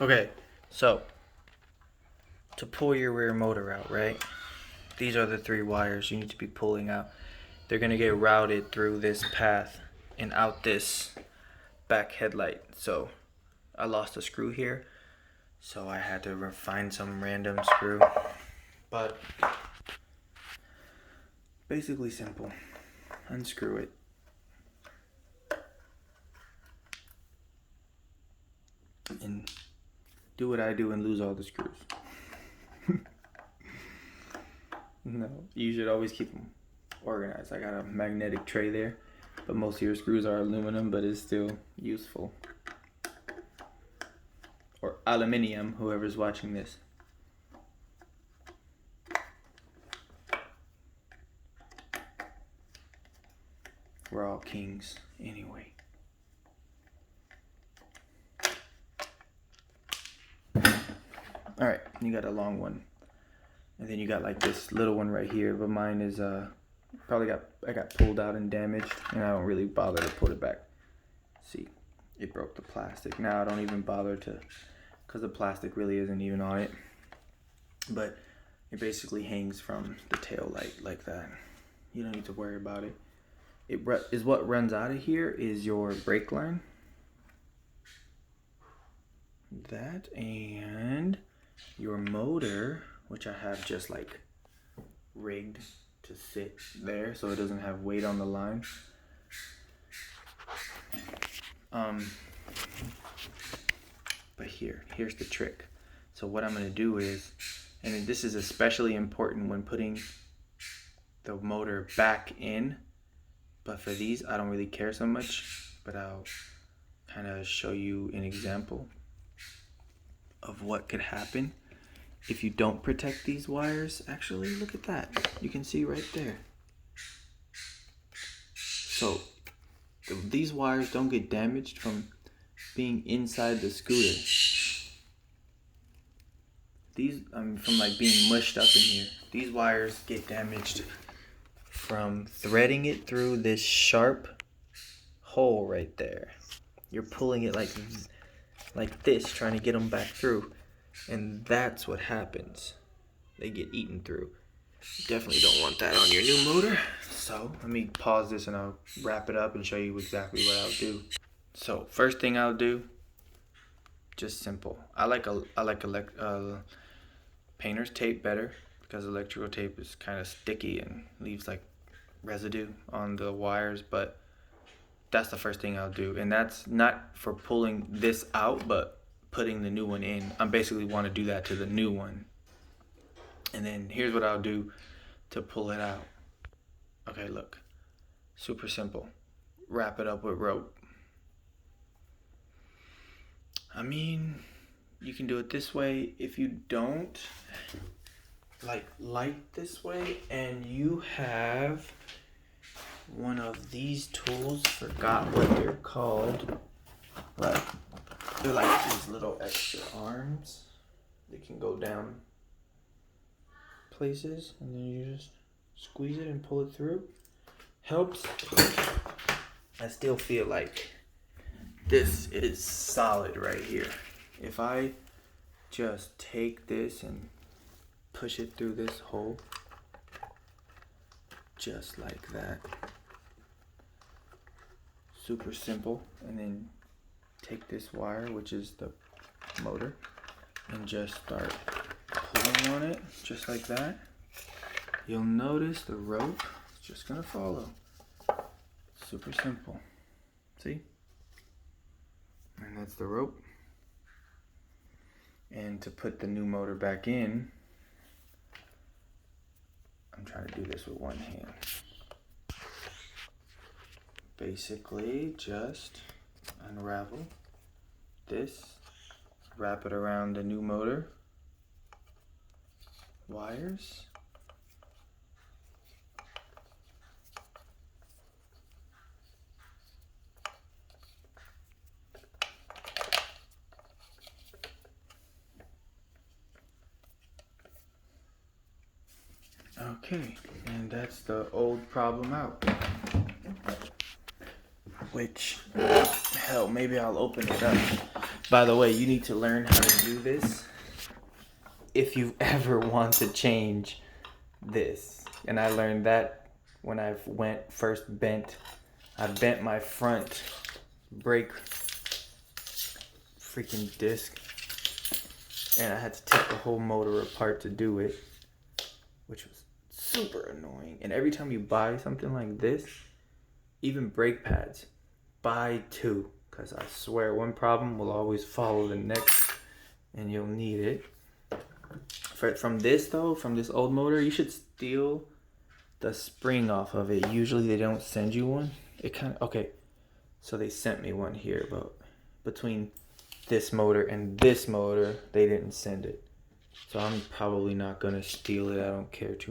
Okay, so to pull your rear motor out, right? These are the 3 wires you need to be pulling out. They're gonna get routed through this path and out this back headlight. So I lost a screw here, so I had to find some random screw. But basically simple. Unscrew it. And do what I do and lose all the screws. No, you should always keep them organized. I got a magnetic tray there, but most of your screws are aluminum, but it's still useful. Or aluminium, whoever's watching this. We're all kings anyway. Alright, you got a long one. And then you got like this little one right here, but mine is I got pulled out and damaged, and I don't really bother to put it back. See, it broke the plastic. Now I don't even bother to, because the plastic really isn't even on it. But it basically hangs from the tail light like that. You don't need to worry about it. Is what runs out of here is your brake line. That and your motor, which I have just like rigged to sit there so it doesn't have weight on the line. But here's the trick. So what I'm gonna do is, and this is especially important when putting the motor back in, but for these I don't really care so much, but I'll kind of show you an example of what could happen if you don't protect these wires. Actually, look at that. You can see right there. So these wires don't get damaged from being inside the scooter. These, from like being mushed up in here. These wires get damaged from threading it through this sharp hole right there. You're pulling it like this, trying to get them back through. And that's what happens. They get eaten through. You definitely don't want that on your new motor. So let me pause this and I'll wrap it up and show you exactly what I'll do. So first thing I'll do, just simple. I like painter's tape better because electrical tape is kind of sticky and leaves like residue on the wires, but that's the first thing I'll do. And that's not for pulling this out, but putting the new one in. I basically want to do that to the new one. And then here's what I'll do to pull it out. Okay, look. Super simple. Wrap it up with rope. I mean, you can do it this way. If you don't, like light this way, and you have one of these tools, forgot what they're called. Like, they're like these little extra arms. They can go down places, and then you just squeeze it and pull it through. Helps. I still feel like this is solid right here. If I just take this and push it through this hole, just like that. Super simple. And then take this wire, which is the motor, and just start pulling on it, just like that. You'll notice the rope is just gonna follow. Super simple. See? And that's the rope. And to put the new motor back in, I'm trying to do this with one hand. Basically, just unravel this, wrap it around the new motor wires. Okay, and that's the old problem out. Which, hell, maybe I'll open it up By the way, you need to learn how to do this if you ever want to change this. And I learned that when I bent my front brake freaking disc, and I had to take the whole motor apart to do it, which was super annoying. And every time you buy something like this, even brake pads, buy 2, because I swear one problem will always follow the next and you'll need it. From this old motor, you should steal the spring off of it. Usually they don't send you one. Okay, so they sent me one here, but between this motor and this motor, they didn't send it. So I'm probably not gonna steal it. I don't care too